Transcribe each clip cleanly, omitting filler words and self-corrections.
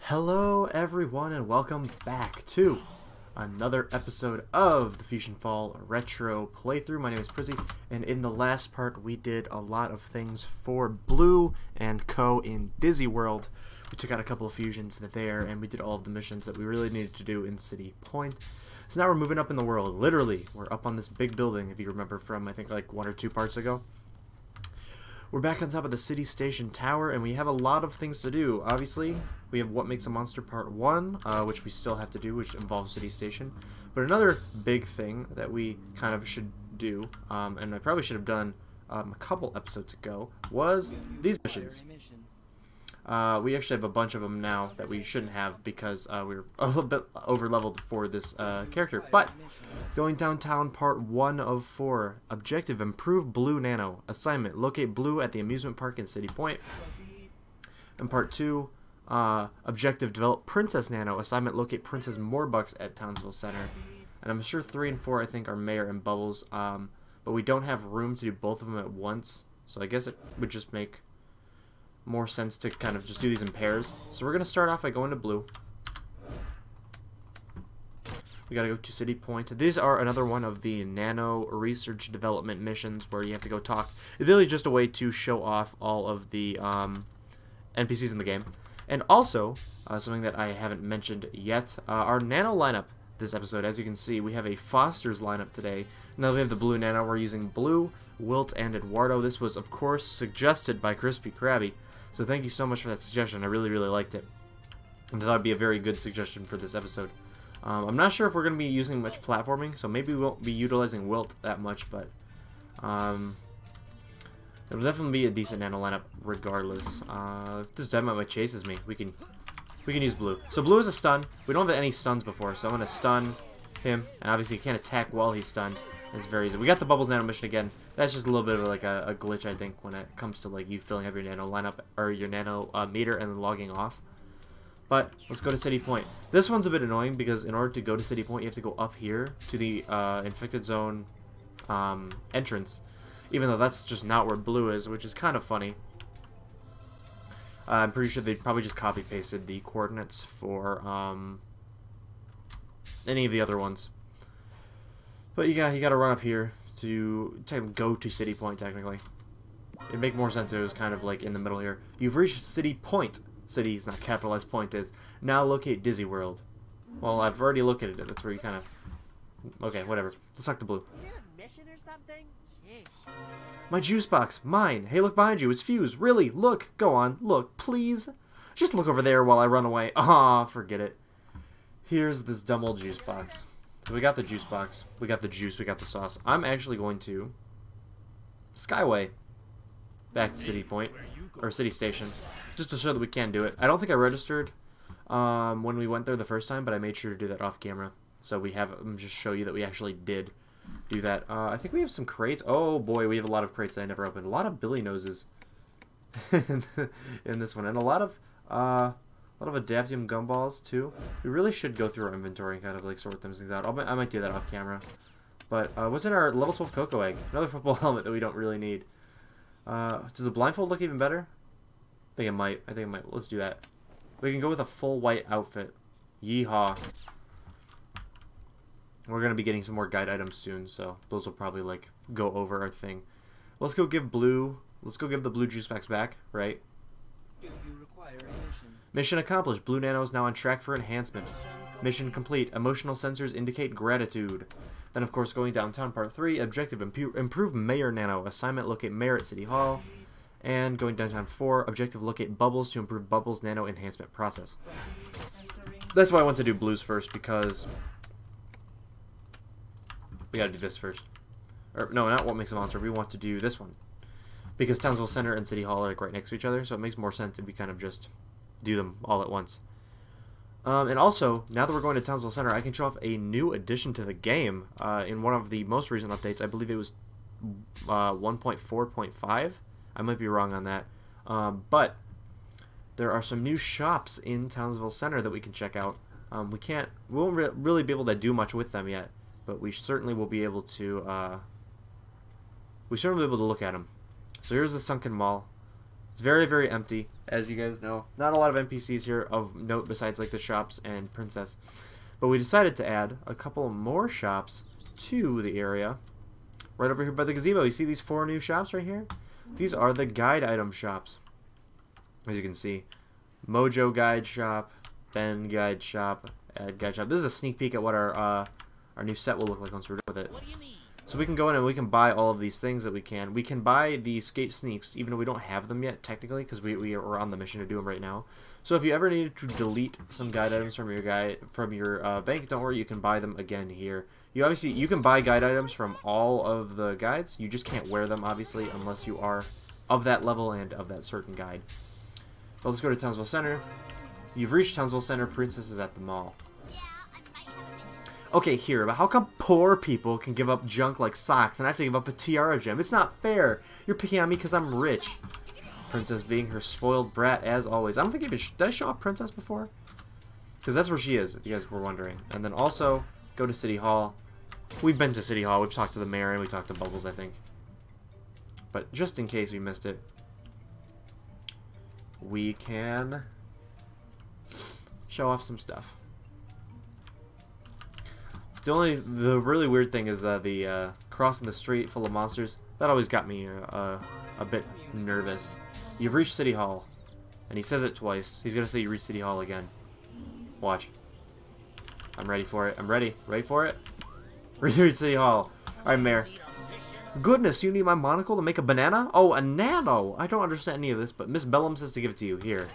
Hello everyone and welcome back to another episode of the FusionFall Retro Playthrough. My name is Prizzy, and in the last part we did a lot of things for Blue and Co. in Dizzy World. We took out a couple of fusions there and we did all of the missions that we really needed to do in City Point. So now we're moving up in the world. Literally, we're up on this big building, if you remember from I think like 1 or 2 parts ago. We're back on top of the city station tower, and we have a lot of things to do. Obviously, we have What Makes a Monster Part 1, which we still have to do, which involves city station. But another big thing that we kind of should do, and I probably should have done a couple episodes ago, was these missions. We actually have a bunch of them now that we shouldn't have because we're a little bit over-leveled for this character. But, going downtown, part 1 of 4. Objective, improve Blue Nano. Assignment, locate Blue at the amusement park in City Point. And part 2, objective, develop Princess Nano. Assignment, locate Princess Morbucks at Townsville Center. And I'm sure 3 and 4 I think are Mayor and Bubbles. But we don't have room to do both of them at once. So I guess it would just make more sense to kind of just do these in pairs. So we're going to start off by going to Blue. We got to go to City Point. These are another one of the Nano Research Development missions where you have to go talk. It's really just a way to show off all of the NPCs in the game. And also, something that I haven't mentioned yet, our Nano lineup this episode. As you can see, we have a Foster's lineup today. Now we have the Blue Nano. We're using Blue, Wilt, and Eduardo. This was, of course, suggested by Crispy Krabby. So thank you so much for that suggestion. I really, really liked it. And I thought it'd be a very good suggestion for this episode. I'm not sure if we're going to be using much platforming, so maybe we won't be utilizing Wilt that much, but it'll definitely be a decent Nano lineup regardless. If this Dynamite chases me, we can use Blue. So Blue is a stun. We don't have any stuns before, so I'm going to stun him. And obviously you can't attack while he's stunned. It's very easy. We got the Bubbles Nano mission again. That's just a little bit of like a glitch, I think, when it comes to like you filling up your Nano lineup or your Nano meter and then logging off. But let's go to City Point. This one's a bit annoying because in order to go to City Point, you have to go up here to the infected zone entrance, even though that's just not where Blue is, which is kind of funny. I'm pretty sure they probably just copy pasted the coordinates for any of the other ones. But you got to run up here to go to City Point. Technically, it'd make more sense if it was kind of like in the middle here. You've reached City Point. City is not capitalized, point is. Now locate Dizzy World. Well, I've already located it. That's where you kind of... Okay, whatever. Let's talk to Blue. Is it a mission or something? Yeesh. My juice box. Mine. Hey, look behind you. It's Fuse. Really? Look. Go on. Look. Please. Just look over there while I run away. Ah, forget it. Here's this dumb old juice box. So we got the juice box. We got the juice. We got the sauce. I'm actually going to Skyway back to City Point. Or City Station. Just to show that we can do it. I don't think I registered when we went there the first time, but I made sure to do that off camera. So we have just show you that we actually did do that. I think we have some crates. Oh boy, we have a lot of crates that I never opened. A lot of Billy Noses in this one, and a lot of Adaptium gumballs too. We really should go through our inventory and kind of like sort things out. I might do that off camera. But what's in our level 12 Cocoa Egg? Another football helmet that we don't really need. Does the blindfold look even better? I think it might. Let's do that. We can go with a full white outfit. Yeehaw. We're going to be getting some more guide items soon, so those will probably, like, go over our thing. Let's go give Blue... Let's go give the Blue juice packs back, right? Do you require a mission? Mission accomplished. Blue Nano is now on track for enhancement. Mission complete. Emotional sensors indicate gratitude. Then, of course, going downtown, part 3. Objective, improve Mayor Nano. Assignment, locate Mayor at City Hall. And going downtown 4, objective, locate Bubbles to improve Bubbles' nano enhancement process. That's why I want to do Blues first, because we gotta do this first. Or, no, not What Makes a Monster, we want to do this one. Because Townsville Center and City Hall are like right next to each other, so it makes more sense if we kind of just do them all at once. And also, now that we're going to Townsville Center, I can show off a new addition to the game. In one of the most recent updates, I believe it was 1.4.5. I might be wrong on that, but there are some new shops in Townsville Center that we can check out. We won't really be able to do much with them yet, but we certainly will be able to. Look at them. So here's the Sunken Mall. It's very, very empty, as you guys know. Not a lot of NPCs here of note besides like the shops and Princess. But we decided to add a couple more shops to the area. Right over here by the gazebo. You see these 4 new shops right here? These are the guide item shops. As you can see. Mojo guide shop, Ben guide shop, Ed guide shop. This is a sneak peek at what our new set will look like once we're done with it. So we can go in and we can buy all of these things that we can. We can buy the skate sneaks, even though we don't have them yet, technically, because we are on the mission to do them right now. So if you ever needed to delete some guide items from your bank, don't worry, you can buy them again here. You can buy guide items from all of the guides. You just can't wear them, obviously, unless you are of that level and of that certain guide. But let's go to Townsville Center. You've reached Townsville Center. Princess is at the mall. Okay, here, but how come poor people can give up junk like socks and I have to give up a tiara gem? It's not fair. You're picking on me because I'm rich. Princess being her spoiled brat as always. I don't think did I show off Princess before? Because that's where she is, if you guys were wondering. And then also, go to City Hall. We've been to City Hall. We've talked to the mayor and we talked to Bubbles, I think. But just in case we missed it, we can show off some stuff. The really weird thing is the crossing the street full of monsters. That always got me a bit nervous. You've reached City Hall, and he says it twice. He's gonna say you reached City Hall again. Watch. I'm ready for it. I'm ready. Ready for it? Reach City Hall. Alright, Mayor. Goodness, you need my monocle to make a banana? Oh, a nano! I don't understand any of this, but Miss Bellum says to give it to you. Here.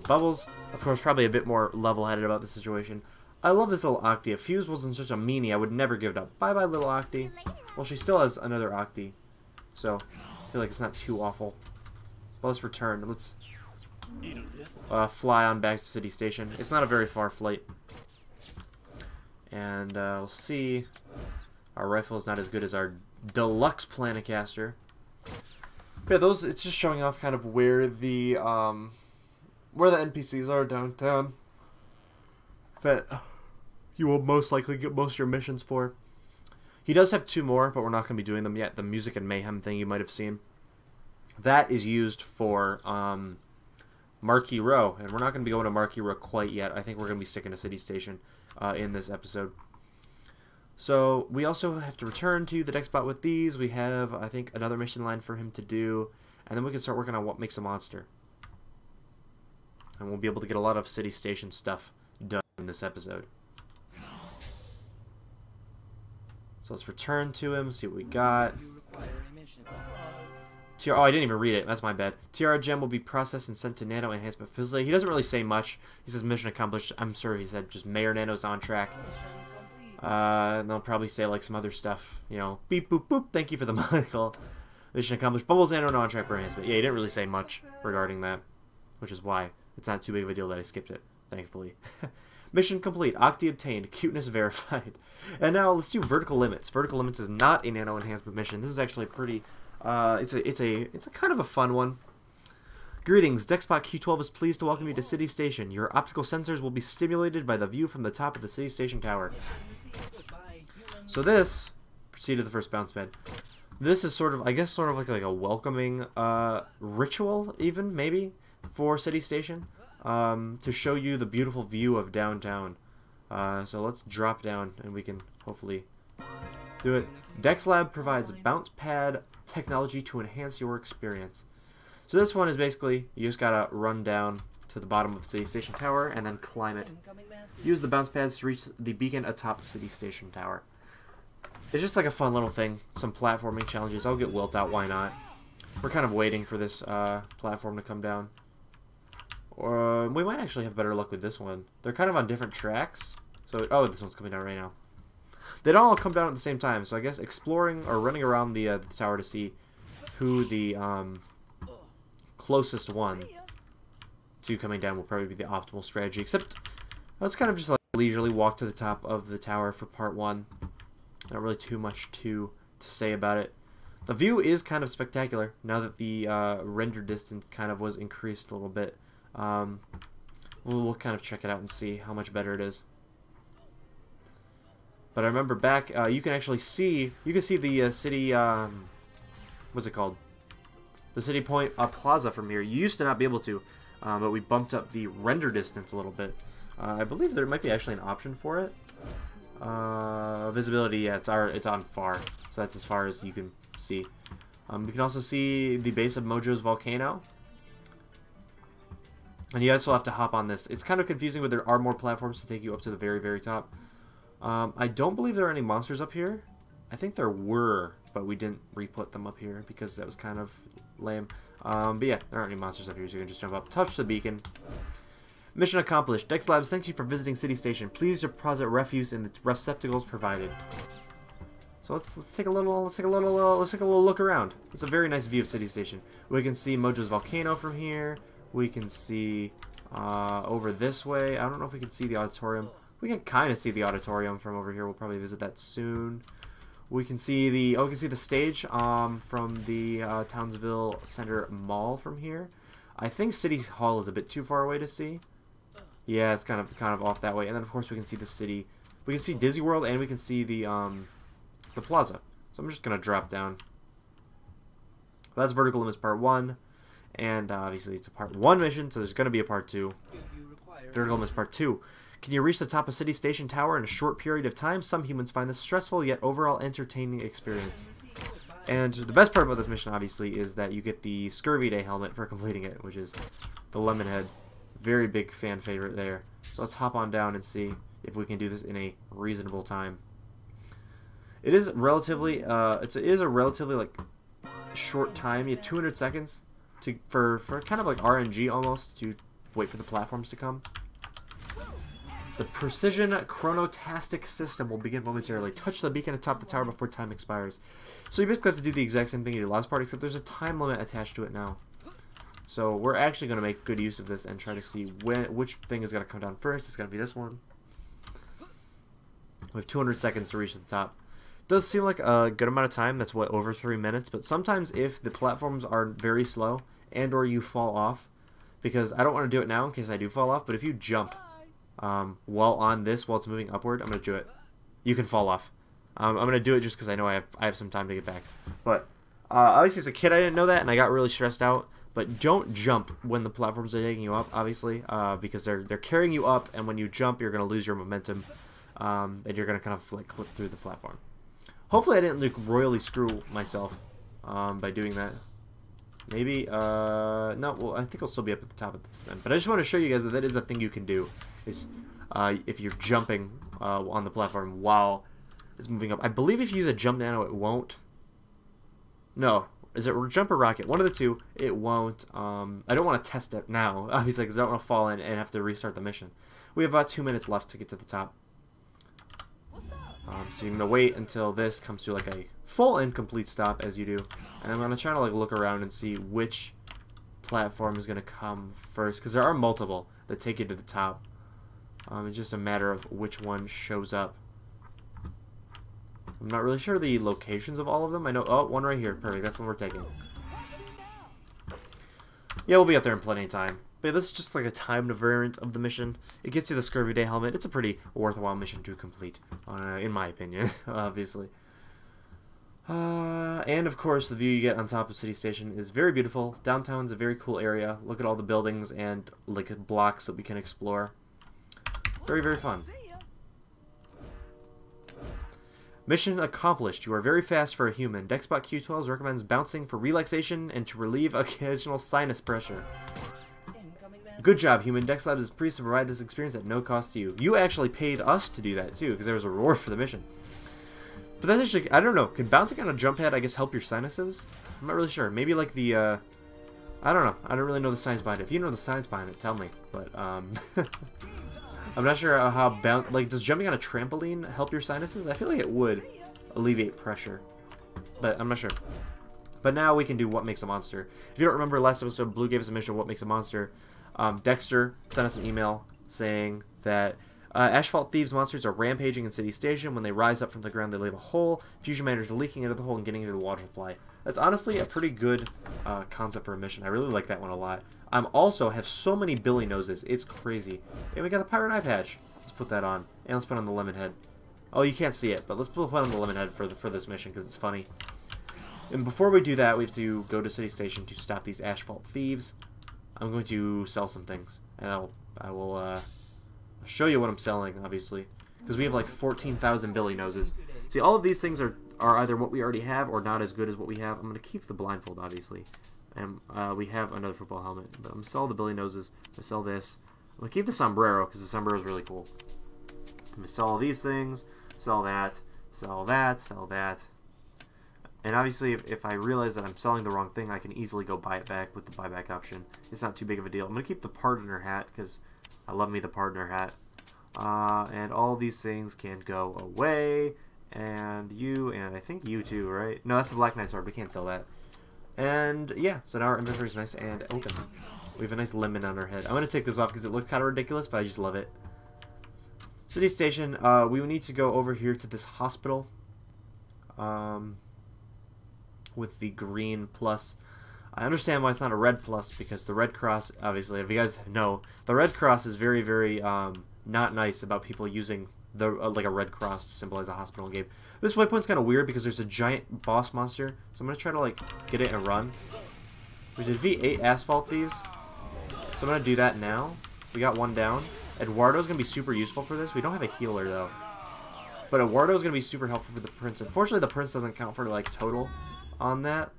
Bubbles, of course, probably a bit more level-headed about the situation. I love this little Octi. If Fuse wasn't such a meanie, I would never give it up. Bye-bye, little Octi. Well, she still has another Octi, so I feel like it's not too awful. But let's return. Let's fly on back to City Station. It's not a very far flight. And we'll see. Our rifle is not as good as our deluxe Planicaster. Yeah, those. It's just showing off kind of where the NPCs are downtown. That you will most likely get most of your missions for. He does have 2 more, but we're not going to be doing them yet. The Music and Mayhem thing you might have seen. That is used for Marquee Row, and we're not going to be going to Marquee Row quite yet. I think we're going to be sticking to City Station in this episode. So we also have to return to the next spot with these. We have, I think, another mission line for him to do, and then we can start working on what makes a monster. And we'll be able to get a lot of City Station stuff done in this episode. So let's return to him, see what we got. Oh, I didn't even read it. That's my bad. Tiara Gem will be processed and sent to Nano Enhancement Facility. He doesn't really say much. He says mission accomplished. I'm sure he said just Mayor Nano's on track. And they'll probably say like some other stuff. You know, beep, boop, boop. Thank you for the monocle. Mission accomplished. Bubbles Nano on track for enhancement. Yeah, he didn't really say much regarding that. Which is why it's not too big of a deal that I skipped it. Thankfully. Mission complete. Octi obtained. Cuteness verified. And now let's do vertical limits. Vertical limits is not a nano enhancement mission. This is actually pretty. It's a kind of a fun one. Greetings. Dexpot Q12 is pleased to welcome you to City Station. Your optical sensors will be stimulated by the view from the top of the City Station tower. So this proceed to the first bounce pad. This is sort of, I guess, sort of like a welcoming ritual, even maybe, for City Station. To show you the beautiful view of downtown. So let's drop down and we can hopefully do it. Dex Lab provides bounce pad technology to enhance your experience. So this one is basically, you just gotta run down to the bottom of the City Station Tower and then climb it. Use the bounce pads to reach the beacon atop City Station Tower. It's just like a fun little thing. Some platforming challenges. I'll get Wilt out, why not? We're kind of waiting for this platform to come down. Or we might actually have better luck with this one. They're kind of on different tracks. So, oh, this one's coming down right now. They don't all come down at the same time. So I guess exploring or running around the tower to see who the closest one to coming down will probably be the optimal strategy. Except, let's kind of just like leisurely walk to the top of the tower for part 1. Not really too much to say about it. The view is kind of spectacular now that the render distance kind of was increased a little bit. We'll kind of check it out and see how much better it is. But I remember back, you can actually see, the city, what's it called? the city point plaza from here. You used to not be able to, but we bumped up the render distance a little bit. I believe there might be actually an option for it. Visibility, yeah, it's on far, so that's as far as you can see. You can also see the base of Mojo's volcano. And you also have to hop on this. It's kind of confusing, but there are more platforms to take you up to the very, very top. I don't believe there are any monsters up here. I think there were, but we didn't re-put them up here because that was kind of lame. But yeah, there aren't any monsters up here, so you can just jump up, touch the beacon. Mission accomplished. Dex Labs, thanks you for visiting City Station. Please deposit refuse in the receptacles provided. So let's take a little look around. It's a very nice view of City Station. We can see Mojo's volcano from here. We can see over this way. I don't know if we can see the auditorium. We can kind of see the auditorium from over here. We'll probably visit that soon. We can see the stage from the Townsville Center Mall from here. I think City Hall is a bit too far away to see. Yeah, it's kind of off that way. And then of course we can see the city. We can see Disney World and we can see the plaza. So I'm just gonna drop down. That's Vertical Limits Part 1. And obviously it's a Part 1 mission, so there's going to be a Part 2. Vertical Limits Part 2. Can you reach the top of City Station Tower in a short period of time? Some humans find this stressful, yet overall entertaining experience. And the best part about this mission, obviously, is that you get the Scurvy Day helmet for completing it, which is the lemon head. Very big fan favorite there. So let's hop on down and see if we can do this in a reasonable time. It is relatively, it is a relatively, like, short time. You have 200 seconds. For kind of like RNG almost, to wait for the platforms to come. The Precision Chronotastic System will begin momentarily. Touch the beacon atop the tower before time expires. So you basically have to do the exact same thing you did last part, except there's a time limit attached to it now. So we're actually going to make good use of this and try to see which thing is going to come down first. It's going to be this one. We have 200 seconds to reach the top. Does seem like a good amount of time. That's what, over 3 minutes. But sometimes if the platforms are very slow and or you fall off, because I don't want to do it now in case I do fall off, but if you jump while on this, while it's moving upward, I'm going to do it. You can fall off. I'm going to do it just because I know I have some time to get back. But obviously as a kid I didn't know that and I got really stressed out. But don't jump when the platforms are taking you up, obviously, because they're carrying you up, and when you jump you're going to lose your momentum, and you're going to kind of like clip through the platform. Hopefully I didn't like royally screw myself by doing that. Maybe, no, well, I think I'll still be up at the top of this time. But I just want to show you guys that is a thing you can do, is if you're jumping on the platform while it's moving up. I believe if you use a jump nano, it won't. No, is it jump or rocket? One of the two, it won't. I don't want to test it now, obviously, because I don't want to fall in and have to restart the mission. We have about 2 minutes left to get to the top. So you're going to wait until this comes to like a full and complete stop, as you do. And I'm going to try to like look around and see which platform is going to come first, because there are multiple that take you to the top. It's just a matter of which one shows up. I'm not really sure the locations of all of them. I know, oh, one right here. Perfect, that's the one we're taking. Yeah, we'll be up there in plenty of time. But this is just like a timed variant of the mission. It gets you the Scurvy Day helmet. It's a pretty worthwhile mission to complete, in my opinion, obviously. And of course, the view you get on top of City Station is very beautiful. Downtown's a very cool area. Look at all the buildings and like blocks that we can explore. Very, very fun. Mission accomplished. You are very fast for a human. Dexbot Q12 recommends bouncing for relaxation and to relieve occasional sinus pressure. Good job, human. Dex Labs is pleased to provide this experience at no cost to you. You actually paid us to do that, too, because there was a reward for the mission. But that's actually, I don't know, can bouncing on a jump pad, I guess, help your sinuses? I'm not really sure. Maybe like the, I don't know. I don't really know the science behind it. If you know the science behind it, tell me. But, I'm not sure how like, does jumping on a trampoline help your sinuses? I feel like it would alleviate pressure. But I'm not sure. But now we can do What Makes a Monster. If you don't remember, last episode, Blue gave us a mission of What Makes a Monster. Dexter sent us an email saying that Asphalt Thieves monsters are rampaging in City Station. When they rise up from the ground, they leave a hole. Fusion Miners are leaking into the hole and getting into the water supply. That's honestly a pretty good concept for a mission. I really like that one a lot. Also have so many Billy noses. It's crazy. And we got the Pirate Eye Patch. Let's put that on. And let's put on the Lemon Head. Oh, you can't see it, but let's put on the Lemon Head for this mission because it's funny. And before we do that, we have to go to City Station to stop these asphalt thieves. I'm going to sell some things, and I will show you what I'm selling, obviously, because we have like 14,000 Billy Noses. See, all of these things are either what we already have or not as good as what we have. I'm going to keep the blindfold, obviously, and we have another football helmet, but I'm going to sell the Billy Noses. I'm going to sell this. I'm going to keep the sombrero because the sombrero is really cool. I'm going to sell all these things, sell that, sell that, sell that. And obviously, if I realize that I'm selling the wrong thing, I can easily go buy it back with the buyback option. It's not too big of a deal. I'm going to keep the partner hat because I love me the partner hat. And all these things can go away. And you, and I think you too, right? No, that's the Black Knight sword. We can't sell that. And yeah, so now our inventory is nice and open. We have a nice lemon on our head. I'm going to take this off because it looks kind of ridiculous, but I just love it. City Station, we need to go over here to this hospital. With the green plus. I understand why it's not a red plus, because the Red Cross, obviously, if you guys know, the Red Cross is very, very not nice about people using the like a red cross to symbolize a hospital game. This waypoint's kind of weird because there's a giant boss monster, so I'm gonna try to like get it and run. We defeat 8 asphalt thieves, so I'm gonna do that now. We got one down. Eduardo's gonna be super useful for this. We don't have a healer though, but Eduardo's gonna be super helpful for the prince. Unfortunately, the prince doesn't count for like total on that.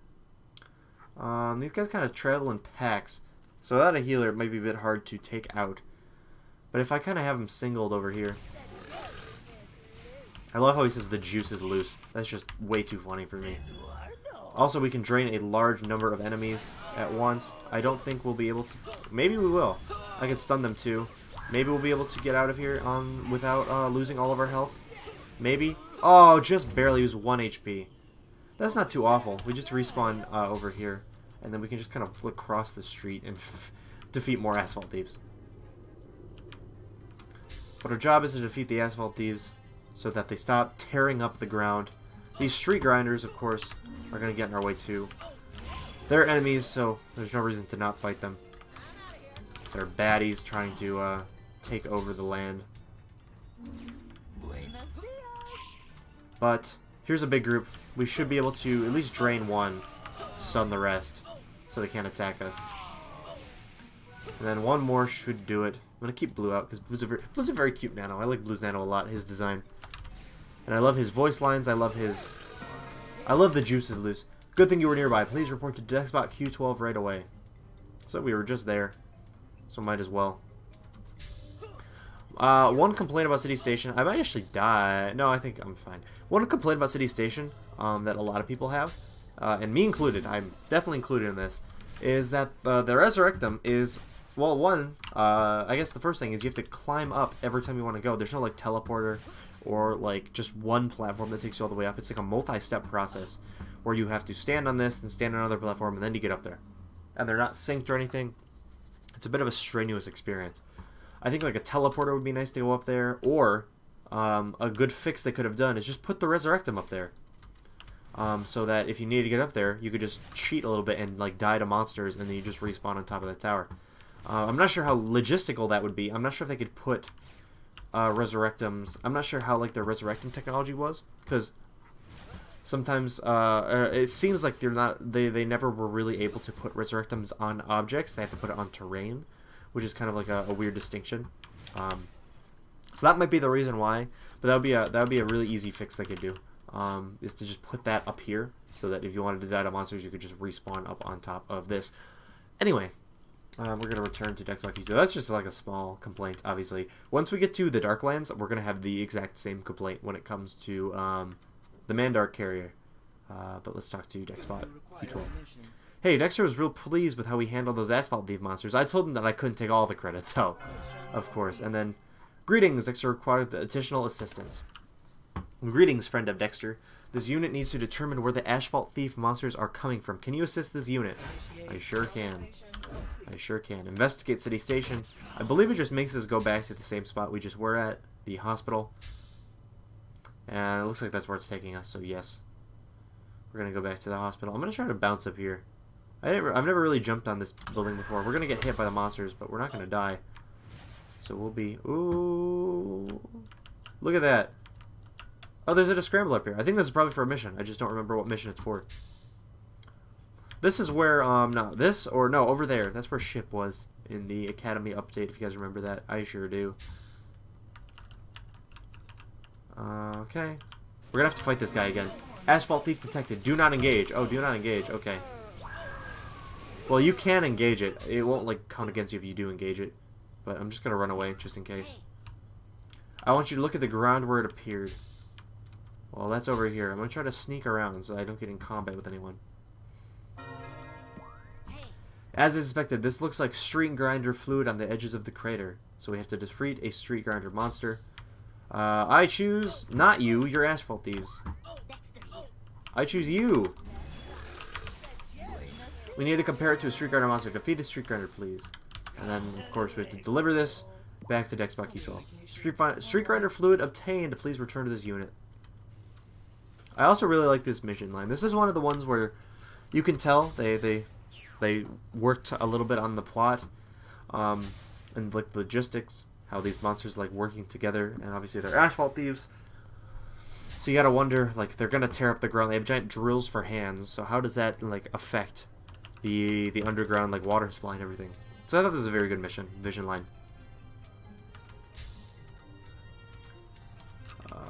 These guys kind of travel in packs, so without a healer it might be a bit hard to take out. But if I kind of have him singled over here, I love how he says the juice is loose. That's just way too funny for me. Also, we can drain a large number of enemies at once. I don't think we'll be able to. Maybe we will. I can stun them too. Maybe we'll be able to get out of here without losing all of our health. Maybe. Oh, just barely use 1 HP. That's not too awful. We just respawn over here, and then we can just kind of flick across the street and defeat more asphalt thieves. But our job is to defeat the asphalt thieves so that they stop tearing up the ground. These street grinders, of course, are going to get in our way too. They're enemies, so there's no reason to not fight them. They're baddies trying to take over the land. But here's a big group. We should be able to at least drain one, stun the rest, so they can't attack us. And then one more should do it. I'm going to keep Blue out, because Blue's a very cute nano. I like Blue's nano a lot, his design. And I love his voice lines, I love the juice is loose. Good thing you were nearby. Please report to Dexbot Q12 right away. So we were just there, so might as well. One complaint about City Station. I might actually die. No, I think I'm fine. One complaint about City Station that a lot of people have, and me included, I'm definitely included in this, is that the Resurrectum is, well, one, I guess the first thing is you have to climb up every time you want to go. There's no, like, teleporter or, like, just one platform that takes you all the way up. It's like a multi-step process where you have to stand on this, then stand on another platform, and then you get up there. And they're not synced or anything. It's a bit of a strenuous experience. I think like a teleporter would be nice to go up there, or a good fix they could have done is just put the Resurrectum up there, so that if you need to get up there, you could just cheat a little bit and like die to monsters, and then you just respawn on top of the tower. I'm not sure how logistical that would be. I'm not sure if they could put Resurrectums. I'm not sure how like their Resurrectum technology was, because sometimes it seems like they never were really able to put Resurrectums on objects. They have to put it on terrain, which is kind of like a weird distinction. So that might be the reason why, but that would be a really easy fix they could do. Is to just put that up here, so that if you wanted to die to monsters, you could just respawn up on top of this. Anyway, we're gonna return to Dexbot Q2. That's just like a small complaint, obviously. Once we get to the Darklands, we're gonna have the exact same complaint when it comes to the Mandark carrier. But let's talk to Dexbot Q12. Hey, Dexter was real pleased with how we handled those asphalt thief monsters. I told him that I couldn't take all the credit, though, of course. And then, greetings, Dexter required additional assistance. Greetings, friend of Dexter. This unit needs to determine where the asphalt thief monsters are coming from. Can you assist this unit? I sure can. I sure can. Investigate City Station. I believe it just makes us go back to the same spot we just were at, the hospital. And it looks like that's where it's taking us, so yes. We're going to go back to the hospital. I'm going to try to bounce up here. I've never really jumped on this building before. We're going to get hit by the monsters, but we're not going to die. So we'll be... Ooh. Look at that. Oh, there's a scramble up here. I think this is probably for a mission. I just don't remember what mission it's for. This is where, no, this, or no, over there. That's where Ship was in the Academy update, if you guys remember that. I sure do. Okay. We're gonna have to fight this guy again. Asphalt thief detected. Do not engage. Oh, do not engage. Okay. Well, you can engage it. It won't, like, count against you if you do engage it. But I'm just gonna run away, just in case. I want you to look at the ground where it appeared. Well, that's over here. I'm gonna try to sneak around so I don't get in combat with anyone. As expected, this looks like street grinder fluid on the edges of the crater. So we have to defeat a street grinder monster. I choose not you. You're asphalt thieves. I choose you. We need to compare it to a street grinder monster. Defeat a street grinder, please. And then, of course, we have to deliver this back to Dexbot Control. Street grinder fluid obtained. Please return to this unit. I also really like this mission line. This is one of the ones where you can tell they worked a little bit on the plot, and like logistics, how these monsters like working together, and obviously they're asphalt thieves. So you gotta wonder, like, they're gonna tear up the ground. They have giant drills for hands. So how does that like affect the underground like water supply and everything? So I thought this was a very good vision line.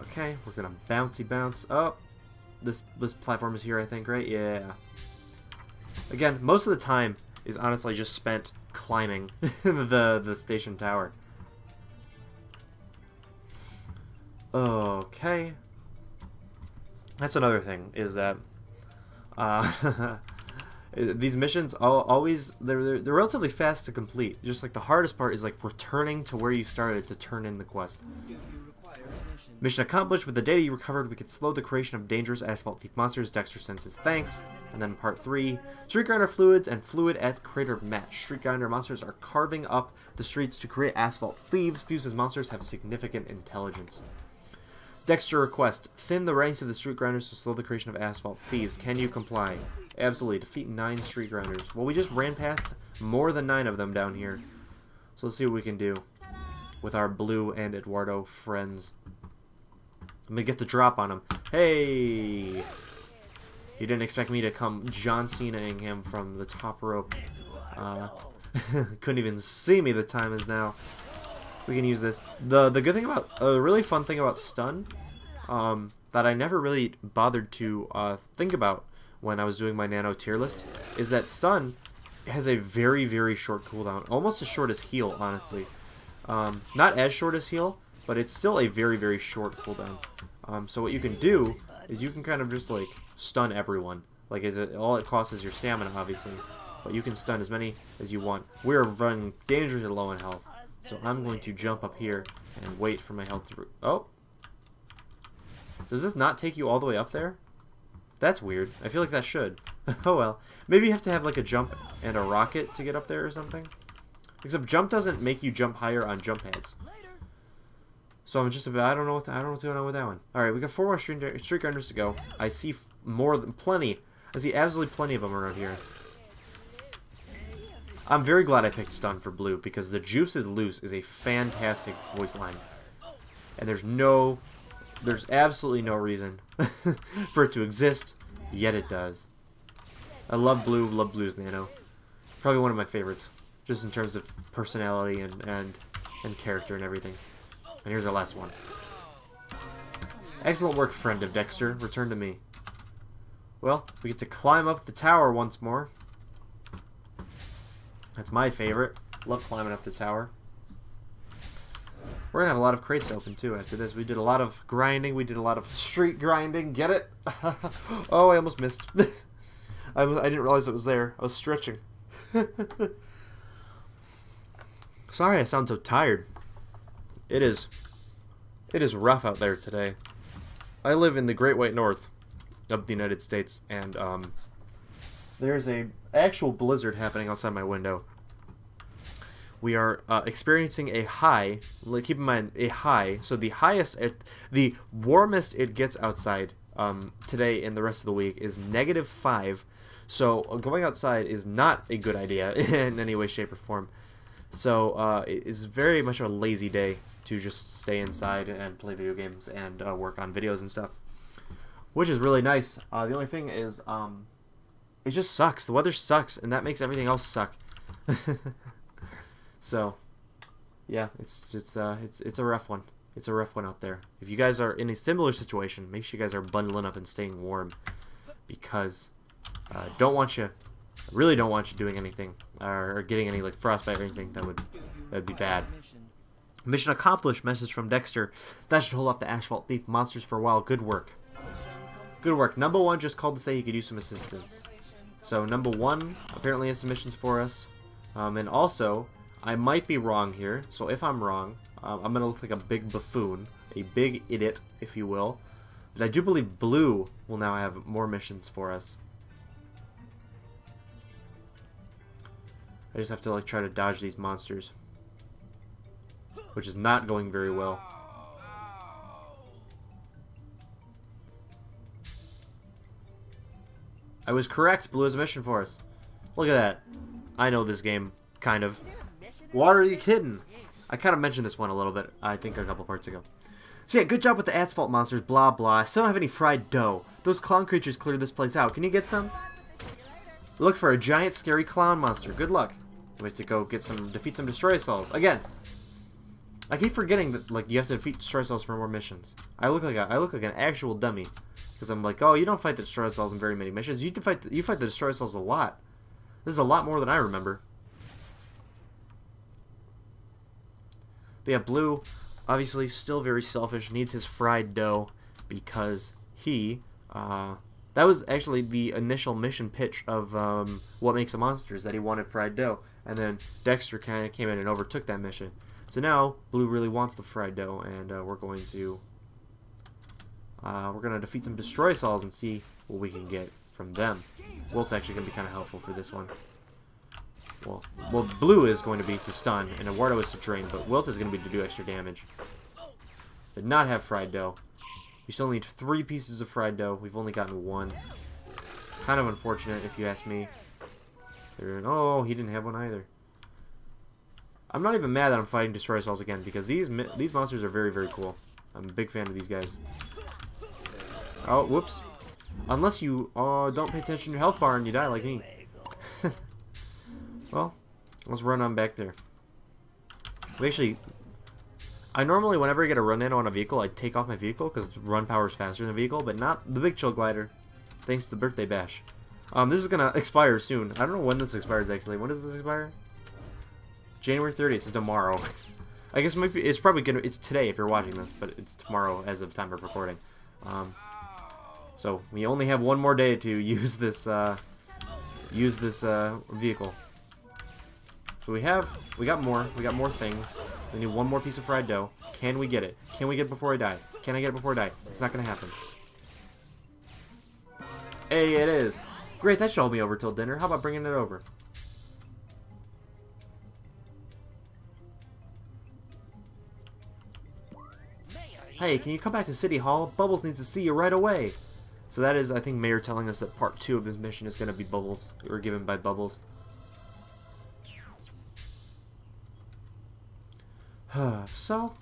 Okay, we're gonna bouncy bounce. Oh, this platform is here, I think, right? Yeah. Again, most of the time is honestly just spent climbing the station tower. Okay. That's another thing, is that these missions always they're relatively fast to complete. Just like the hardest part is like returning to where you started to turn in the quest. Mission accomplished. With the data you recovered, we could slow the creation of dangerous asphalt thief monsters. Dexter senses thanks. And then part 3. Street grinder fluids and fluid at crater match. Street grinder monsters are carving up the streets to create asphalt thieves. Fuse's monsters have significant intelligence. Dexter request. Thin the ranks of the street grinders to slow the creation of asphalt thieves. Can you comply? Absolutely. Defeat 9 street grinders. Well, we just ran past more than 9 of them down here. So let's see what we can do with our Blue and Eduardo friends. I'm gonna get the drop on him. Hey! He didn't expect me to come John Cena-ing him from the top rope. Couldn't even see me. The time is now. We can use this. The good thing about, a really fun thing about stun, that I never really bothered to think about when I was doing my nano tier list, is that stun has a very, very short cooldown. Almost as short as heal, honestly. Not as short as heal, but it's still a very, very short cooldown. So what you can do is you can kind of just like stun everyone. Like all it costs is your stamina, obviously, but you can stun as many as you want. We're running dangerously low in health, so I'm going to jump up here and wait for my health to. Oh, does this not take you all the way up there? That's weird. I feel like that should. Oh well. Maybe you have to have like a jump and a rocket to get up there or something. Except jump doesn't make you jump higher on jump pads. So I'm just about, I don't know what's going on with that one. Alright, we got 4 more street grinders to go. I see more than plenty. I see absolutely plenty of them around here. I'm very glad I picked stun for Blue, because the Juice is Loose is a fantastic voice line. And there's absolutely no reason for it to exist, yet it does. I love Blue's Nano. Probably one of my favorites, just in terms of personality and character and everything. And here's our last one. Excellent work, friend of Dexter. Return to me. Well, we get to climb up the tower once more. That's my favorite. Love climbing up the tower. We're gonna have a lot of crates to open too after this. We did a lot of grinding. We did a lot of street grinding. Get it? Oh, I almost missed. I didn't realize it was there. I was stretching. Sorry I sound so tired. It is rough out there today. I live in the Great White North of the United States, and there's a actual blizzard happening outside my window. We are experiencing a high. Keep in mind, a high. So the warmest it gets outside today and the rest of the week is -5. So going outside is not a good idea in any way, shape, or form. So it is very much a lazy day to just stay inside and play video games and work on videos and stuff, which is really nice. The only thing is, it just sucks. The weather sucks, and that makes everything else suck. So, yeah, it's a rough one. It's a rough one out there. If you guys are in a similar situation, make sure you guys are bundling up and staying warm, because I really don't want you doing anything or getting any like frostbite or anything. That'd be bad. Mission accomplished. Message from Dexter. That should hold off the Asphalt Thief monsters for a while. Good work. Good work. Number 1 just called to say he could use some assistance. So number 1 apparently has some missions for us. And also, I might be wrong here. So if I'm wrong, I'm going to look like a big buffoon. A big idiot, if you will. But I do believe Blue will now have more missions for us. I just have to like try to dodge these monsters, which is not going very well. I was correct. Blue has a mission for us. Look at that. I know this game, kind of. Water, are you kidding? I kind of mentioned this one a little bit, I think a couple parts ago. So yeah, good job with the asphalt monsters, blah blah. I still don't have any fried dough. Those clown creatures cleared this place out. Can you get some? Look for a giant scary clown monster. Good luck. We have to go get defeat some destroy cells. Again, I keep forgetting that like you have to defeat destroy cells for more missions. I look like an actual dummy, because I'm like, oh, you don't fight the destroy cells in very many missions. You fight the destroy cells a lot. This is a lot more than I remember. But yeah, Blue, obviously still very selfish. Needs his fried dough because he that was actually the initial mission pitch of What Makes a Monster, is that he wanted fried dough. And then Dexter kind of came in and overtook that mission. So now Blue really wants the fried dough, and we're going to defeat some destroy cells and see what we can get from them. Wilt's actually going to be kind of helpful for this one. Well, Blue is going to be to stun, and Eduardo is to drain, but Wilt is going to be to do extra damage. Did not have fried dough. We still need 3 pieces of fried dough. We've only gotten 1. Kind of unfortunate, if you ask me. Oh, he didn't have one either. I'm not even mad that I'm fighting destroy cells again, because these monsters are very, very cool. I'm a big fan of these guys. Oh, whoops. Unless you don't pay attention to your health bar and you die like me. Well, let's run on back there. I normally, whenever I get a run in on a vehicle, I take off my vehicle because run power is faster than the vehicle, but not the Big Chill Glider, thanks to the birthday bash. This is gonna expire soon. I don't know when this expires actually. When does this expire? January 30th, so tomorrow. I guess it's probably gonna. It's today if you're watching this, but it's tomorrow as of time of recording. So we only have 1 more day to use this vehicle. So we got more things. We need 1 more piece of fried dough. Can we get it? Can we get it before I die? Can I get it before I die? It's not gonna happen. Hey, it is. Great, that should hold me over till dinner. How about bringing it over? Hey, can you come back to City Hall? Bubbles needs to see you right away. So that is, I think, Mayor telling us that part 2 of his mission is going to be Bubbles, or given by Bubbles. So,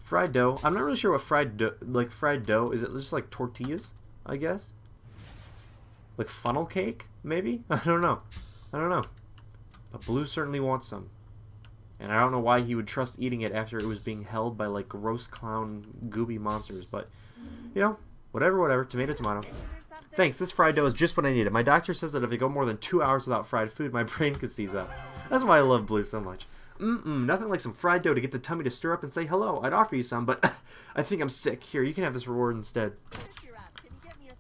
fried dough. I'm not really sure what fried dough. Is it just like tortillas, I guess? Like funnel cake, maybe? I don't know. But Blue certainly wants some. And I don't know why he would trust eating it after it was being held by like gross clown gooby monsters, but you know, whatever, tomato tomato. Thanks, this fried dough is just what I needed. My doctor says that if I go more than 2 hours without fried food, my brain could seize up. That's why I love Blue so much. Nothing like some fried dough to get the tummy to stir up and say hello. I'd offer you some, but I think I'm sick. Here, you can have this reward instead.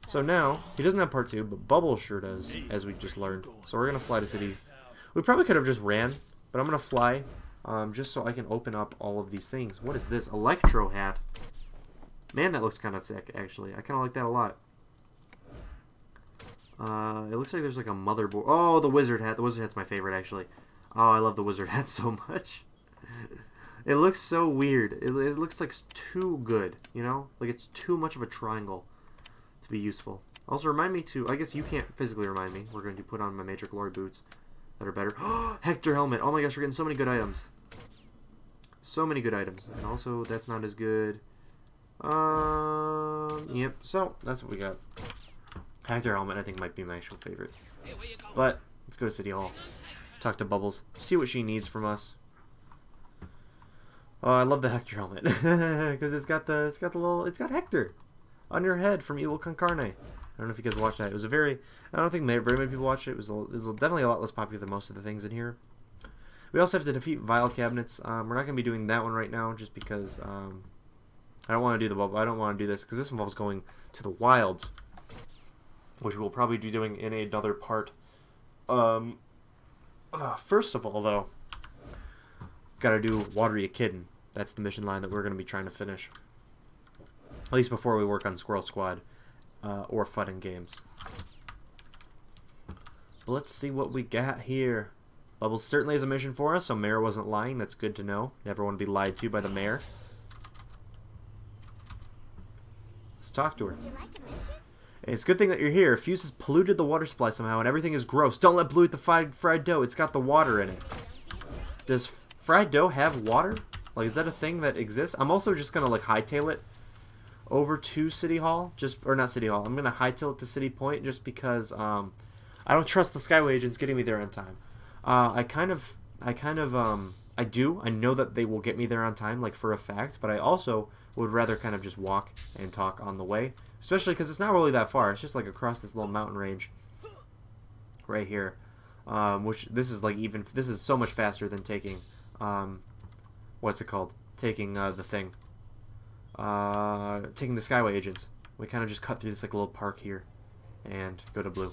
So now, he doesn't have part 2, but Bubbles sure does, as we just learned. So we're going to fly to City. We probably could have just ran, but I'm going to fly, just so I can open up all of these things. What is this? Electro hat. Man, that looks kind of sick, actually. I kind of like that a lot. It looks like there's like a motherboard. Oh, the wizard hat. The wizard hat's my favorite, actually. Oh, I love the wizard hat so much. It looks so weird. It looks like it's too good, you know? Like it's too much of a triangle to be useful. Also, remind me to... I guess you can't physically remind me. We're going to put on my Major Glory boots that are better. Hector helmet. Oh my gosh, we're getting so many good items. So many good items. And also, that's not as good. Yep. So, that's what we got. Hector helmet, I think, might be my actual favorite. But let's go to City Hall. Talk to Bubbles. See what she needs from us. Oh, I love the Hector helmet because it's got Hector on your head from Evil Con Carne. I don't know if you guys watched that. It was a very, I don't think very many people watched it. It was definitely a lot less popular than most of the things in here. We also have to defeat Vile Cabinets. We're not going to be doing that one right now just because I don't want to do the bubble. I don't want to do this because this involves going to the wilds, which we'll probably be doing in another part. First of all, though, gotta do Water Ya Kiddin'. That's the mission line that we're going to be trying to finish. At least before we work on Squirrel Squad or Fun and Games. But let's see what we got here. Bubbles certainly has a mission for us, so Mayor wasn't lying. That's good to know. Never want to be lied to by the Mayor. Let's talk to her. Would you like a mission? It's a good thing that you're here. Fuse has polluted the water supply somehow, and everything is gross. Don't let Blue eat the fried dough. It's got the water in it. Does fried dough have water? Like, is that a thing that exists? I'm also just gonna like hightail it over to City Hall, or not City Hall. I'm gonna hightail it to City Point just because I don't trust the Skyway agents getting me there on time. I know that they will get me there on time, like for a fact, but I also would rather kind of just walk and talk on the way, especially because it's not really that far. It's just like across this little mountain range right here, which this is so much faster than taking what's it called? Taking the thing. Taking the Skyway agents. We kind of just cut through this like little park here and go to Blue.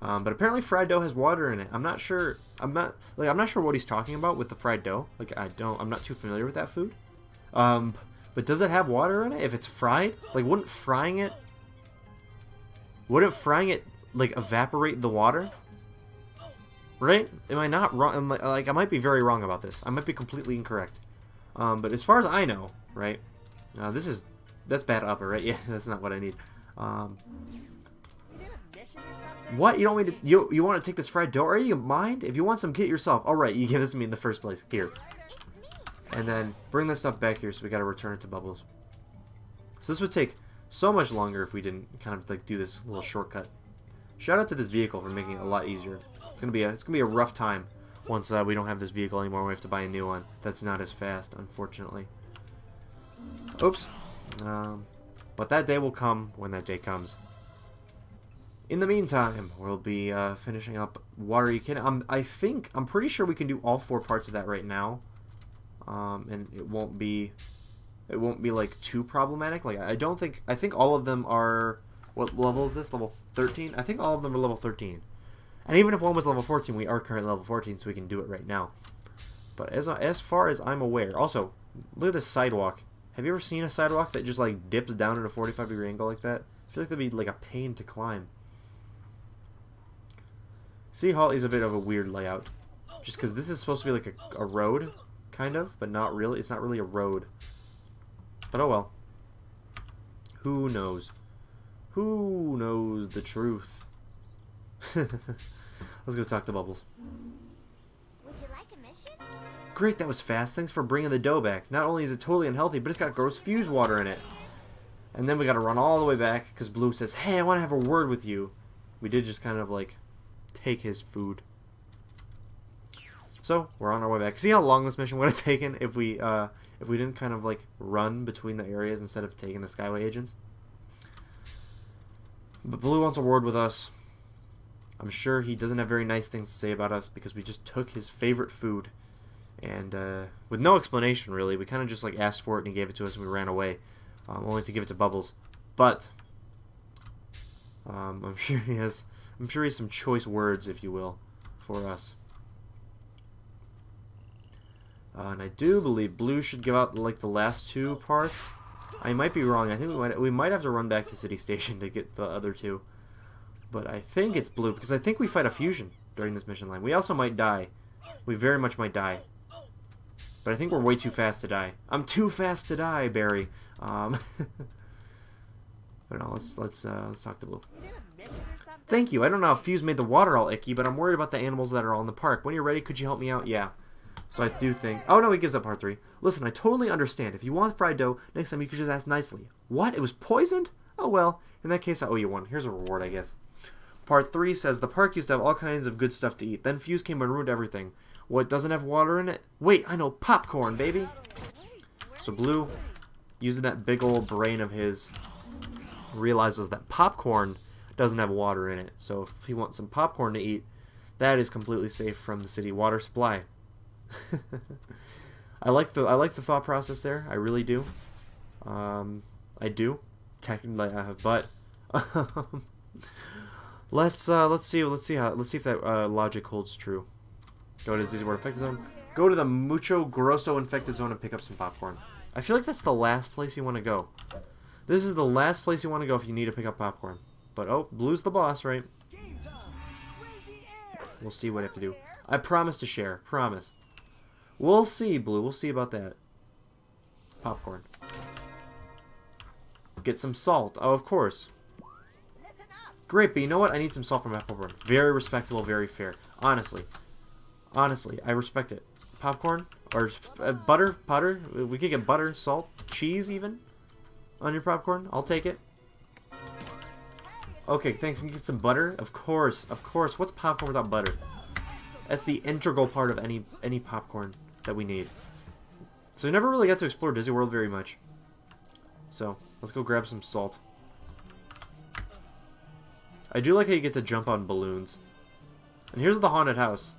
But apparently fried dough has water in it. I'm not sure what he's talking about with the fried dough. Like I'm not too familiar with that food. But does it have water in it if it's fried? Like wouldn't frying it like evaporate the water? Right? Am I not wrong? Like I might be very wrong about this. I might be completely incorrect. But as far as I know, right? That's bad upper, right? Yeah, that's not what I need. What? You don't want me to? You want to take this fried dough? Are you mind? If you want some, get it yourself. All right, you give this to me in the first place. Here, and then bring this stuff back here. So we got to return it to Bubbles. So this would take so much longer if we didn't kind of like do this little shortcut. Shout out to this vehicle for making it a lot easier. It's gonna be a rough time once we don't have this vehicle anymore. We have to buy a new one. That's not as fast, unfortunately. Oops. But that day will come when that day comes. In the meantime, we'll be finishing up Water Ya Kiddin'. I'm pretty sure we can do all 4 parts of that right now, and it won't be like too problematic. Like I think all of them are. What level is this? Level 13? I think all of them are level 13. And even if one was level 14, we are currently level 14, so we can do it right now. But as far as I'm aware, also look at this sidewalk. Have you ever seen a sidewalk that just like dips down at a 45-degree angle like that? I feel like that'd be like a pain to climb. City Hall is a bit of a weird layout, just because this is supposed to be like a road, kind of, but not really. It's not really a road. But oh well. Who knows? Who knows the truth? Let's go talk to Bubbles. Would you like a mission? Great, that was fast. Thanks for bringing the dough back. Not only is it totally unhealthy, but it's got gross fuse water in it. And then we gotta run all the way back because Blue says, "Hey, I want to have a word with you." We did just kind of like take his food. So we're on our way back. See how long this mission would have taken if we didn't kind of like run between the areas instead of taking the Skyway agents. But Blue wants a word with us. I'm sure he doesn't have very nice things to say about us because we just took his favorite food. And with no explanation, really. We kind of just like asked for it and he gave it to us and we ran away. Only to give it to Bubbles. But I'm sure he has some choice words, if you will, for us. And I do believe Blue should give out like the last 2 parts. I might be wrong. I think we might have to run back to City Station to get the other 2. But I think it's Blue because I think we fight a fusion during this mission line. We also might die. We very much might die. But I think we're way too fast to die. I'm too fast to die, Barry. But no, let's talk to Blue. Thank you. I don't know if Fuse made the water all icky, but I'm worried about the animals that are all in the park. When you're ready, could you help me out? Yeah. So I do think... Oh, no, he gives up part 3. Listen, I totally understand. If you want fried dough, next time you could just ask nicely. What? It was poisoned? Oh, well. In that case, I owe you one. Here's a reward, I guess. Part 3 says, the park used to have all kinds of good stuff to eat. Then Fuse came and ruined everything. What doesn't have water in it? Wait, I know, popcorn, baby! So Blue, using that big old brain of his, realizes that popcorn doesn't have water in it. So if he wants some popcorn to eat, that is completely safe from the city water supply. I like the thought process there. I really do. I do. Technically, but let's see if that logic holds true. Go to Disney World Infected Zone. Go to the Mucho Grosso Infected Zone and pick up some popcorn. I feel like that's the last place you want to go. This is the last place you want to go if you need to pick up popcorn. But oh, Blue's the boss, right? We'll see what I have to do. I promise to share. Promise. We'll see, Blue. We'll see about that. Popcorn. Get some salt. Oh, of course. Great, but you know what? I need some salt from my popcorn. Very respectable, very fair. Honestly. Honestly, I respect it. Popcorn? Or butter? Butter? We could get butter, salt, cheese even? On your popcorn? I'll take it. Okay, thanks. Can you get some butter? Of course. Of course. What's popcorn without butter? That's the integral part of any popcorn that we need. So we never really got to explore Disney World very much. So, let's go grab some salt. I do like how you get to jump on balloons. And here's the haunted house.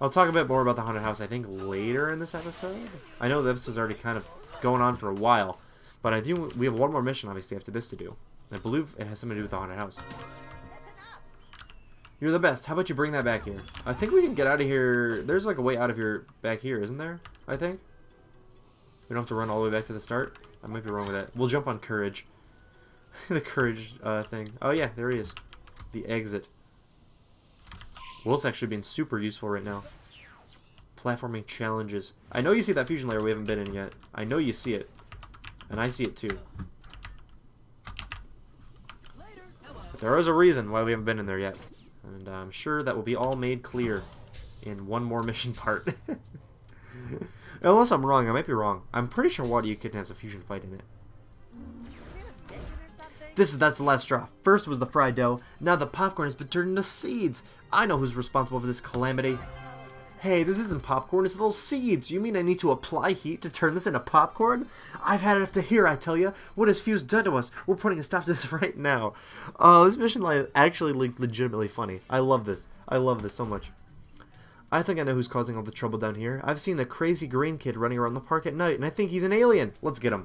I'll talk a bit more about the haunted house, I think, later in this episode. I know the episode's already kind of going on for a while, but I think we have one more mission, obviously, after this to do. I believe it has something to do with the haunted house. You're the best. How about you bring that back here? I think we can get out of here. There's like a way out of here back here, isn't there? I think. We don't have to run all the way back to the start. I might be wrong with that. We'll jump on courage. The courage thing. Oh yeah, there he is. The exit. Well, it's actually been super useful right now. Platforming challenges. I know you see that fusion layer we haven't been in yet. I know you see it. And I see it too. But there is a reason why we haven't been in there yet. And I'm sure that will be all made clear in one more mission part. Unless I'm wrong, I might be wrong. I'm pretty sure Water Kitten has a fusion fight in it. That's the last straw. First was the fried dough, now the popcorn has been turned into seeds. I know who's responsible for this calamity. Hey, this isn't popcorn, it's little seeds. You mean I need to apply heat to turn this into popcorn? I've had it up to here, I tell you. What has Fuse done to us? We're putting a stop to this right now. This mission line is actually legitimately funny. I love this. I love this so much. I think I know who's causing all the trouble down here. I've seen the crazy green kid running around the park at night, and I think he's an alien. Let's get him.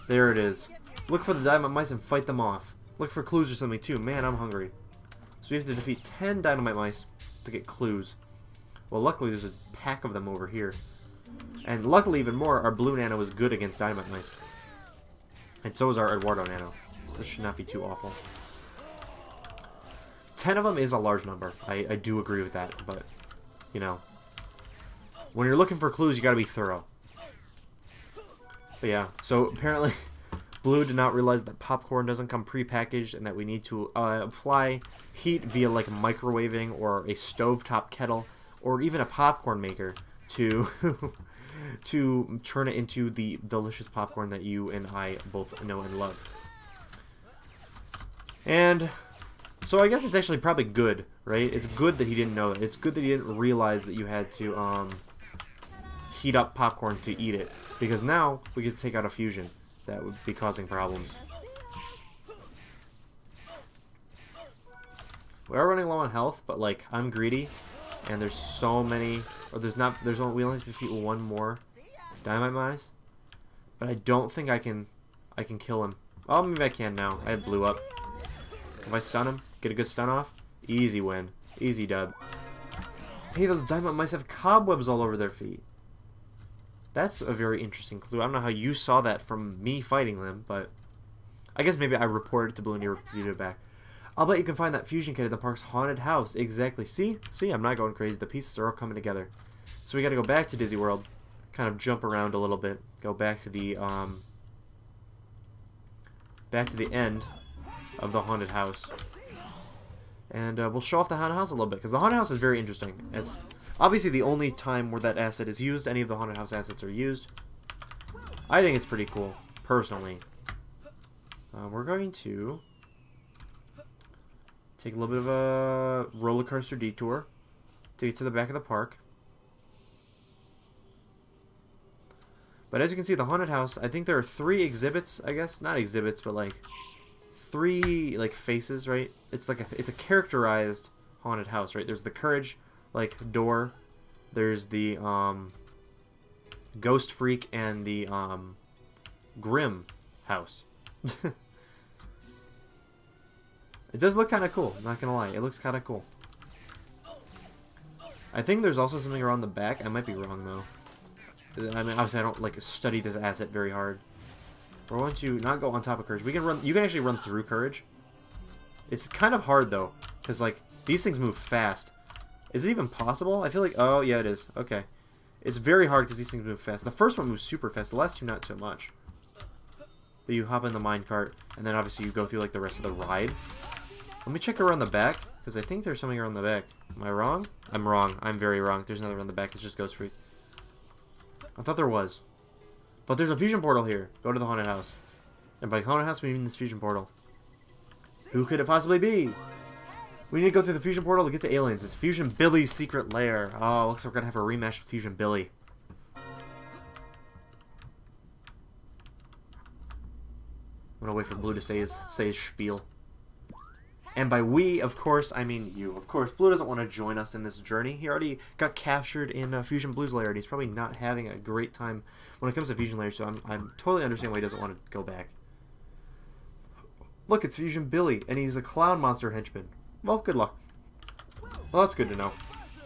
There it is. Look for the dynamite mice and fight them off. Look for clues or something too. Man, I'm hungry. So we have to defeat 10 dynamite mice to get clues. Well, luckily there's a pack of them over here. And luckily even more, our blue nano is good against dynamite mice. And so is our Eduardo nano. So this should not be too awful. 10 of them is a large number. I do agree with that, but, you know. When you're looking for clues, you gotta be thorough. But yeah, so apparently Blue did not realize that popcorn doesn't come pre-packaged and that we need to apply heat via like microwaving or a stovetop kettle or even a popcorn maker to to turn it into the delicious popcorn that you and I both know and love. And so I guess it's actually probably good, right? It's good that he didn't know that. It's good that he didn't realize that you had to heat up popcorn to eat it, because now we could take out a fusion that would be causing problems. We are running low on health, but like I'm greedy, and there's so many. Or we only have to defeat one more dynamite mice, but I don't think I can kill him. Oh, maybe I can now. I blew up. If I stun him, get a good stun off, easy win, easy dub. Hey, those dynamite mice have cobwebs all over their feet. That's a very interesting clue. I don't know how you saw that from me fighting them, but I guess maybe I reported it to Blue and you repeated it back. I'll bet you can find that fusion kit at the park's haunted house. Exactly. See? See, I'm not going crazy. The pieces are all coming together. So we gotta go back to Disney World, kind of jump around a little bit, go back to the end of the haunted house. And we'll show off the haunted house a little bit, because the haunted house is very interesting. It's obviously the only time where that asset is used. Any of the haunted house assets are used. I think it's pretty cool, personally. We're going to Take a little bit of a roller coaster detour to get to the back of the park. But as you can see, the haunted house, I think there are 3 exhibits, I guess. Not exhibits, but like 3 like faces, right? It's like it's a characterized haunted house, right? There's the courage like door. There's the ghost freak and the grim house. It does look kind of cool, not gonna lie. It looks kind of cool. I think there's also something around the back. I might be wrong though. I mean, obviously I don't like study this asset very hard. We're going to not go on top of courage. We can run. You can actually run through courage. It's kind of hard though, because like these things move fast. Is it even possible? I feel like, oh yeah, it is. Okay, it's very hard because these things move fast. The first one moves super fast. The last 2 not so much. But you hop in the minecart, and then obviously you go through like the rest of the ride. Let me check around the back, because I think there's something around the back. Am I wrong? I'm wrong. I'm very wrong. There's nothing around the back. It's just ghost freak. I thought there was. But there's a fusion portal here. Go to the haunted house. And by haunted house, we mean this fusion portal. Who could it possibly be? We need to go through the fusion portal to get the aliens. It's Fusion Billy's secret lair. Oh, looks like we're going to have a rematch with Fusion Billy. I'm going to wait for Blue to say his spiel. And by we, of course, I mean you. Of course, Blue doesn't want to join us in this journey. He already got captured in Fusion Blue's lair, and he's probably not having a great time when it comes to Fusion lair, so I'm totally understand why he doesn't want to go back. Look, it's Fusion Billy, and he's a clown monster henchman. Well, good luck. Well, that's good to know.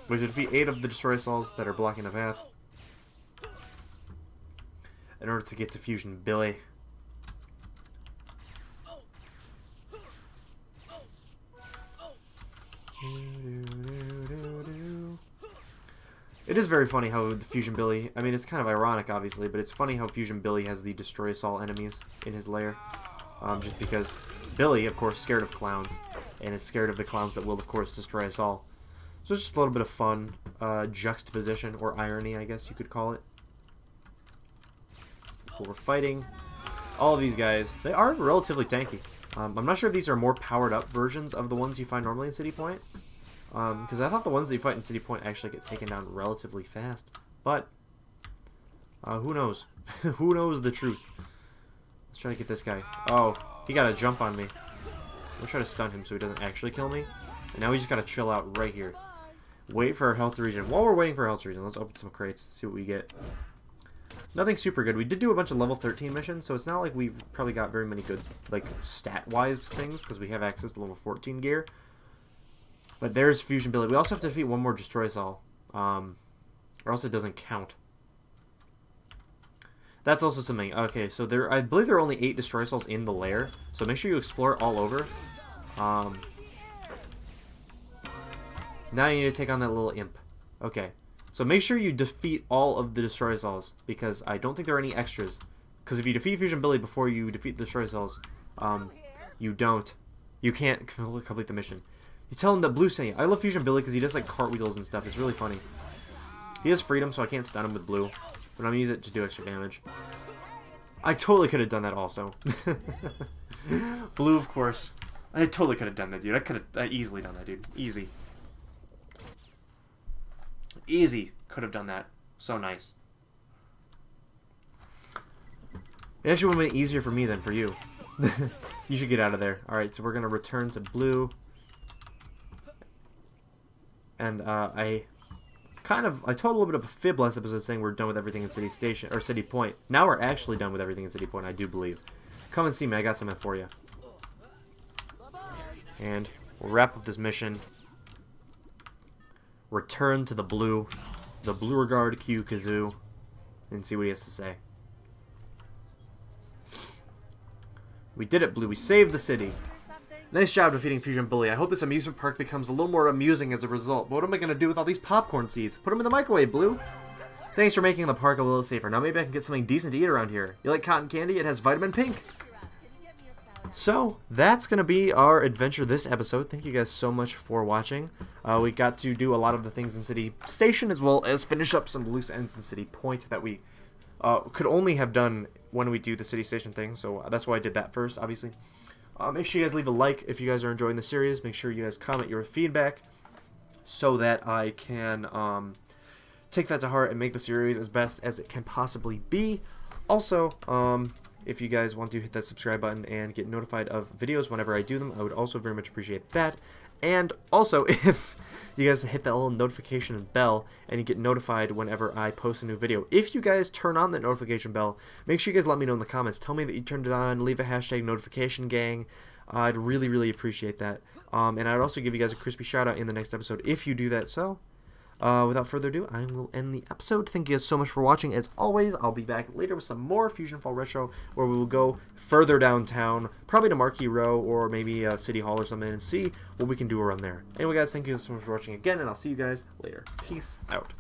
We should defeat 8 of the Destroy Souls that are blocking the path in order to get to Fusion Billy. It is very funny how the Fusion Billy, I mean it's kind of ironic obviously, but it's funny how Fusion Billy has the Destroy Us All enemies in his lair. Just because Billy, of course, is scared of clowns, and is scared of the clowns that will, of course, destroy us all. So it's just a little bit of fun juxtaposition, or irony, I guess you could call it. We're fighting all of these guys. They are relatively tanky. I'm not sure if these are more powered up versions of the ones you find normally in City Point. Because I thought the ones that you fight in City Point actually get taken down relatively fast. But, who knows? Who knows the truth? Let's try to get this guy. Oh, he got a jump on me. I'm gonna try to stun him so he doesn't actually kill me. And now we just gotta chill out right here. Wait for our health to regen. While we're waiting for our health to regen, let's open some crates, see what we get. Nothing super good. We did do a bunch of level 13 missions, so it's not like we've probably got very many good, like, stat-wise things, because we have access to level 14 gear. But there's Fusion Billy. We also have to defeat one more Destroy Us All, or else it doesn't count. That's also something. Okay, so I believe there are only 8 Destroy Souls in the lair, so make sure you explore all over. Now you need to take on that little imp. Okay, so make sure you defeat all of the Destroy Souls, because I don't think there are any extras. Because if you defeat Fusion Billy before you defeat the Destroy Souls, you can't complete the mission. You tell him that Blue sent you. I love Fusion Billy because he does like cartwheels and stuff. It's really funny. He has freedom, so I can't stun him with Blue. But I'm going to use it to do extra damage. I totally could have done that also. Blue, of course. I totally could have done that, dude. I could have easily done that, dude. Easy. Easy could have done that. So nice. It actually would have been easier for me than for you. You should get out of there. Alright, so we're going to return to Blue. And I told a little bit of a fib last episode saying we're done with everything in City Station or City Point. Now we're actually done with everything in City Point, I do believe. Come and see me, I got something for you. And we'll wrap up this mission. Return to the Blue Regard Q Kazoo, and see what he has to say. We did it, Blue. We saved the city. Nice job defeating Fusion Bully. I hope this amusement park becomes a little more amusing as a result. But what am I going to do with all these popcorn seeds? Put them in the microwave, Blue. Thanks for making the park a little safer. Now maybe I can get something decent to eat around here. You like cotton candy? It has vitamin pink. So, that's going to be our adventure this episode. Thank you guys so much for watching. We got to do a lot of the things in City Station, as well as finish up some loose ends in City Point that we could only have done when we do the City Station thing. So, that's why I did that first, obviously. Make sure you guys leave a like if you guys are enjoying the series. Make sure you guys comment your feedback so that I can take that to heart and make the series as best as it can possibly be. Also, if you guys want to hit that subscribe button and get notified of videos whenever I do them, I would also very much appreciate that. And also, if you guys hit that little notification bell and you get notified whenever I post a new video. If you guys turn on that notification bell, make sure you guys let me know in the comments. Tell me that you turned it on. Leave a hashtag notification gang. I'd really, really appreciate that. And I'd also give you guys a crispy shout out in the next episode if you do that. So, without further ado, I will end the episode. Thank you guys so much for watching. As always, I'll be back later with some more FusionFall Retro, where we will go further downtown, probably to Marquee Row or maybe City Hall or something, and see what we can do around there. Anyway, guys, thank you so much for watching again, and I'll see you guys later. Peace out.